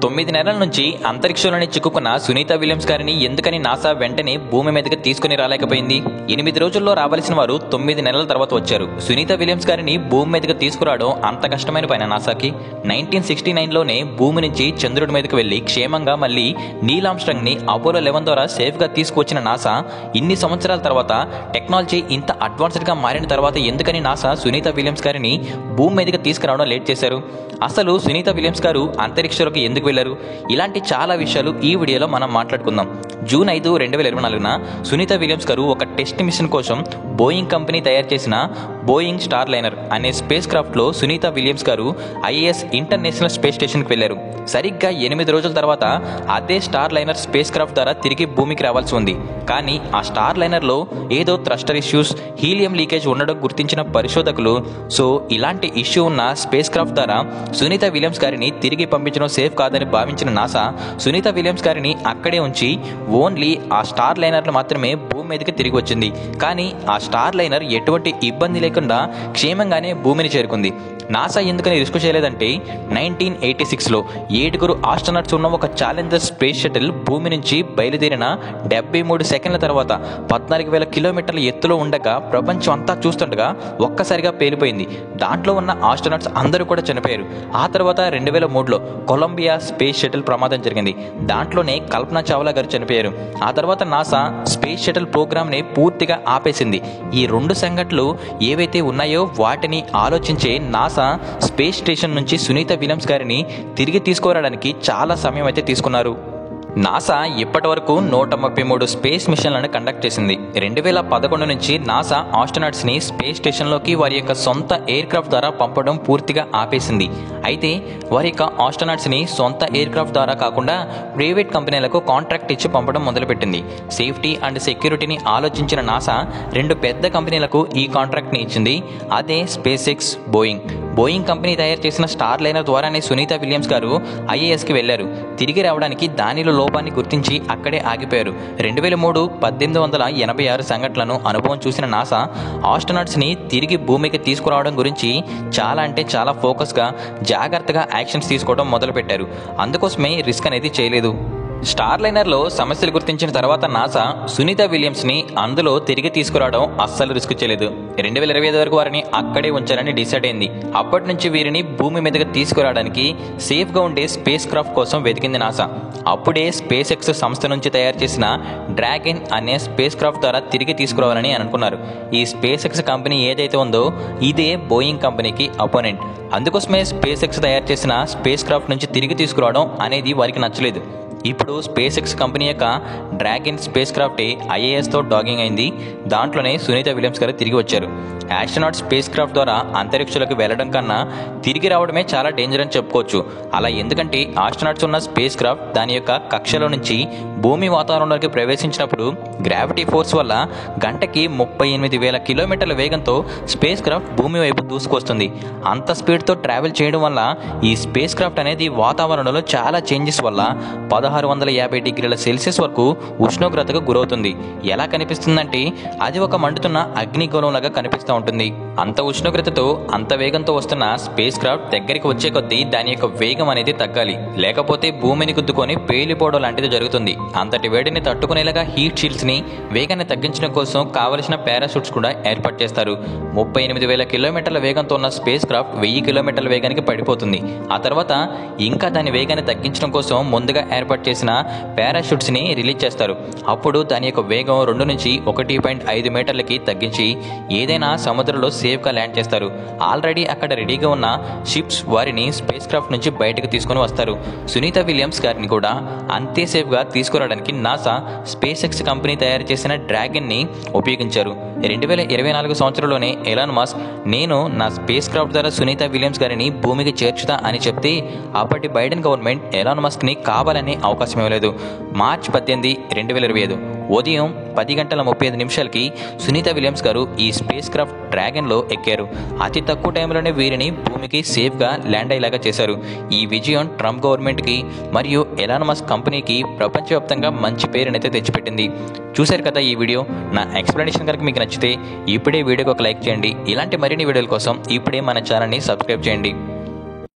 9 నెలల నుంచి అంతరిక్షంలోనే చిక్కుకున్న సునీత విలియమ్స్ గారిని ఎందుకని నాసా వెంటనే భూమి మీదకి తీసుకుని రాలేకపోయింది? 8 రోజుల్లో రావాల్సిన వారు 9 నెలల తర్వాత వచ్చారు. సునీత విలియమ్స్ గారిని భూమి మీదకి తీసుకురావడం అంత కష్టమైన పైన నాసాకి? 1969లోనే భూమి నుంచి చంద్రుడి మీదకి వెళ్లి క్షేమంగా మళ్ళీ నీల్ ఆర్మ్స్ట్రాంగ్ ని అపోలో 11 ద్వారా సేఫ్ గా తీసుకువచ్చిన నాసా ఇన్ని సంవత్సరాల తర్వాత టెక్నాలజీ ఇంత అడ్వాన్స్డ్ గా మారిన తర్వాత ఎందుకని నాసా సునీత విలియమ్స్ గారిని భూమి మీదకి తీసుకురావడం లేట్ చేశారు? అసలు సునీత విలియమ్స్ గారు అంతరిక్షంలోకి ఎందుకు వెళ్లారు? ఇలాంటి చాలా విషయాలు ఈ వీడియోలో మనం మాట్లాడుకుందాం. జూన్ 5, 2024న సునీత విలియమ్స్ గారు ఒక టెస్ట్ మిషన్ కోసం బోయింగ్ కంపెనీ తయారు చేసిన బోయింగ్ స్టార్ లైనర్ అనే స్పేస్ క్రాఫ్ట్ లో సునీత విలియమ్స్ గారు ఐఎస్ ఇంటర్నేషనల్ స్పేస్ స్టేషన్ కి వెళ్లారు. సరిగ్గా 8 రోజుల తర్వాత అదే స్టార్ లైనర్ స్పేస్ క్రాఫ్ట్ ద్వారా తిరిగి భూమికి రావాల్సి ఉంది. కానీ ఆ స్టార్ లైనర్ లో ఏదో థ్రస్టర్ ఇష్యూస్, హీలియం లీకేజ్ ఉండడం గుర్తించిన పరిశోధకులు సో ఇలాంటి ఇష్యూ ఉన్న స్పేస్ క్రాఫ్ట్ ద్వారా సునీత విలియమ్స్ గారిని తిరిగి పంపించడం సేఫ్ కాదని భావించిన నాసా సునీత విలియమ్స్ గారిని అక్కడే ఉంచి ఓన్లీ ఆ స్టార్ లైనర్లు మాత్రమే భూమి మీదకి తిరిగి వచ్చింది. కానీ ఆ స్టార్ లైనర్ ఎటువంటి ఇబ్బంది లేకుండా క్షేమంగానే భూమిని చేరుకుంది. నాసా ఎందుకని రిస్క్ చేయలేదంటే 1986లో 7 ఆస్ట్రోనట్స్ ఉన్న ఒక ఛాలెంజర్ స్పేస్ షటిల్ భూమి నుంచి బయలుదేరిన 73 సెకండ్ల తర్వాత 14,000 కిలోమీటర్ల ఎత్తులో ఉండగా ప్రపంచం అంతా చూస్తుండగా ఒక్కసారిగా పేలిపోయింది. దాంట్లో ఉన్న ఆస్ట్రోనట్స్ అందరూ కూడా చనిపోయారు. ఆ తర్వాత 2003లో కొలంబియా స్పేస్ షటిల్ ప్రమాదం జరిగింది. దాంట్లోనే కల్పనా చావ్లా గారు చనిపోయారు. ఆ తర్వాత నాసా స్పేస్ షటిల్ ప్రోగ్రామ్ ని పూర్తిగా ఆపేసింది. ఈ 2 సంఘటనలు ఏవైతే ఉన్నాయో వాటిని ఆలోచించే నాసా స్పేస్ స్టేషన్ నుంచి సునీత విలియమ్స్ గారిని తిరిగి తీసుకురావడానికి చాలా సమయం అయితే తీసుకున్నారు. నాసా ఇప్పటి వరకు 133 స్పేస్ మిషన్లను కండక్ట్ చేసింది. 2011 నుంచి నాసా ఆస్ట్రోనట్స్ ని స్పేస్ స్టేషన్లోకి వారి యొక్క సొంత ఎయిర్ క్రాఫ్ట్ ద్వారా పంపడం పూర్తిగా ఆపేసింది. అయితే వారి యొక్క ఆస్ట్రోనట్స్ ని సొంత ఎయిర్ క్రాఫ్ట్ ద్వారా కాకుండా ప్రైవేట్ కంపెనీలకు కాంట్రాక్ట్ ఇచ్చి పంపడం మొదలుపెట్టింది. సేఫ్టీ అండ్ సెక్యూరిటీని ఆలోచించిన నాసా 2 పెద్ద కంపెనీలకు ఈ కాంట్రాక్ట్ ని ఇచ్చింది. అదే స్పేస్ ఎక్స్, బోయింగ్ కంపెనీ తయారు చేసిన స్టార్ లైనర్ ద్వారానే సునీత విలియమ్స్ గారు ఐఏఎస్కి వెళ్లారు. తిరిగి రావడానికి దానిలో లోపాన్ని గుర్తించి అక్కడే ఆగిపోయారు. 2003 1886 సంఘటనలను అనుభవం చూసిన నాసా ఆస్ట్రోనట్స్ ని తిరిగి భూమికి తీసుకురావడం గురించి చాలా అంటే చాలా ఫోకస్ గా జాగ్రత్తగా యాక్షన్స్ తీసుకోవడం మొదలుపెట్టారు. అందుకోసమే రిస్క్ అనేది చేయలేదు. స్టార్ లైనర్ లో సమస్యలు గుర్తించిన తర్వాత నాసా సునీత విలియమ్స్ ని అందులో తిరిగి తీసుకురావడం అస్సలు రిస్క్ చేయలేదు. 2025 వరకు వారిని అక్కడే ఉంచాలని డిసైడ్ అయింది. అప్పటి నుంచి వీరిని భూమి మీదకి తీసుకురావడానికి సేఫ్ గా ఉండే స్పేస్ క్రాఫ్ట్ కోసం వెతికింది నాసా. అప్పుడే స్పేస్ ఎక్స్ సంస్థ నుంచి తయారు చేసిన డ్రాగన్ అనే స్పేస్ క్రాఫ్ట్ ద్వారా తిరిగి తీసుకురావాలని అనుకున్నారు. ఈ స్పేస్ ఎక్స్ కంపెనీ ఏదైతే ఉందో ఇదే బోయింగ్ కంపెనీకి అపోనెంట్. అందుకోసమే స్పేస్ ఎక్స్ తయారు చేసిన స్పేస్ క్రాఫ్ట్ నుంచి తిరిగి తీసుకురావడం అనేది వారికి నచ్చలేదు. ఇప్పుడు స్పేస్ ఎక్స్ కంపెనీ యొక్క డ్రాగన్ స్పేస్ క్రాఫ్ట్ ఐఏఎస్తో డాగింగ్ అయింది. దాంట్లోనే సునీత విలియమ్స్ గారు తిరిగి వచ్చారు. ఆస్ట్రోనాట్ స్పేస్ క్రాఫ్ట్ ద్వారా అంతరిక్షంలోకి వెళ్లడం కన్నా తిరిగి రావడమే చాలా డేంజర్ అని చెప్పుకోవచ్చు. అలా ఎందుకంటే ఆస్ట్రోనాట్స్ ఉన్న స్పేస్ క్రాఫ్ట్ దాని యొక్క కక్షలో నుంచి భూమి వాతావరణంలోకి ప్రవేశించినప్పుడు గ్రావిటీ ఫోర్స్ వల్ల గంటకి 38,000 కిలోమీటర్ల వేగంతో స్పేస్ క్రాఫ్ట్ భూమి వైపు దూసుకొస్తుంది. అంత స్పీడ్తో ట్రావెల్ చేయడం వల్ల ఈ స్పేస్ క్రాఫ్ట్ అనేది వాతావరణంలో చాలా చేంజెస్ వల్ల 1650 డిగ్రీల సెల్సియస్ వరకు ఉష్ణోగ్రతకు గురవుతుంది. ఎలా కనిపిస్తుందంటే అది ఒక మండుతున్న అగ్నిగోళంలాగా కనిపిస్తూ ఉంటుంది. అంత ఉష్ణోగ్రతతో అంత వేగంతో వస్తున్న స్పేస్ క్రాఫ్ట్ దగ్గరికి వచ్చే కొద్దీ దాని యొక్క వేగం అనేది తగ్గాలి, లేకపోతే భూమిని గుద్దుకొని పేలిపోవడం లాంటిది జరుగుతుంది. అంతటి వేడిని తట్టుకునేలాగా హీట్ షీల్డ్స్ ని వేగాన్ని తగ్గించడం కోసం కావలసిన పారాషూట్స్ కూడా ఏర్పాటు చేస్తారు. 38,000 కిలోమీటర్ల వేగంతో ఉన్న స్పేస్ క్రాఫ్ట్ 1000 కిలోమీటర్ల వేగానికి పడిపోతుంది. ఆ తర్వాత ఇంకా దాని వేగాన్ని తగ్గించడం కోసం ముందుగా ఏర్పాటు చేసిన పారాషూట్స్ ని రిలీజ్ చేస్తారు. అప్పుడు దాని యొక్క వేగం 2 నుంచి 1.5 మీటర్లకి తగ్గించి ఏదైనా సముద్రంలో సేఫ్ గా ల్యాండ్ చేస్తారు. ఆల్రెడీ అక్కడ రెడీగా ఉన్న షిప్స్ వారిని స్పేస్ క్రాఫ్ట్ నుంచి బయటకు తీసుకుని వస్తారు. సునీత విలియమ్స్ గారిని కూడా అంతే సేఫ్ గా తీసుకురావడానికి నాసా స్పేస్ ఎక్స్ కంపెనీ తయారు చేసిన డ్రాగన్ ని ఉపయోగించారు. 2024 సంవత్సరంలోనే ఎలాన్ మస్క్ నేను నా స్పేస్ క్రాఫ్ట్ ద్వారా సునీత విలియమ్స్ గారిని భూమికి చేర్చుతా అని చెప్తే అప్పటి బైడెన్ గవర్నమెంట్ ఎలాన్ మస్క్ ని కావాలనే అవకాశం ఇవ్వలేదు. మార్చి 18, 2025 ఉదయం 10:35 సునీత విలియమ్స్ గారు ఈ స్పేస్ క్రాఫ్ట్ డ్రాగన్ లో ఎక్కారు. అతి తక్కువ టైంలోనే వీరిని భూమికి సేఫ్ గా ల్యాండ్ అయ్యేలాగా చేశారు. ఈ విజయం ట్రంప్ గవర్నమెంట్ కి మరియు ఎలాన్ మస్క్ కంపెనీకి ప్రపంచవ్యాప్తంగా మంచి పేరునైతే తెచ్చిపెట్టింది. చూశారు కదా ఈ వీడియో. నా ఎక్స్ప్లెనేషన్ కనుక మీకు నచ్చితే ఇప్పుడే వీడియోకి ఒక లైక్ చేయండి. ఇలాంటి మరిన్ని వీడియోల కోసం ఇప్పుడే మన ఛానల్ని సబ్స్క్రైబ్ చేయండి.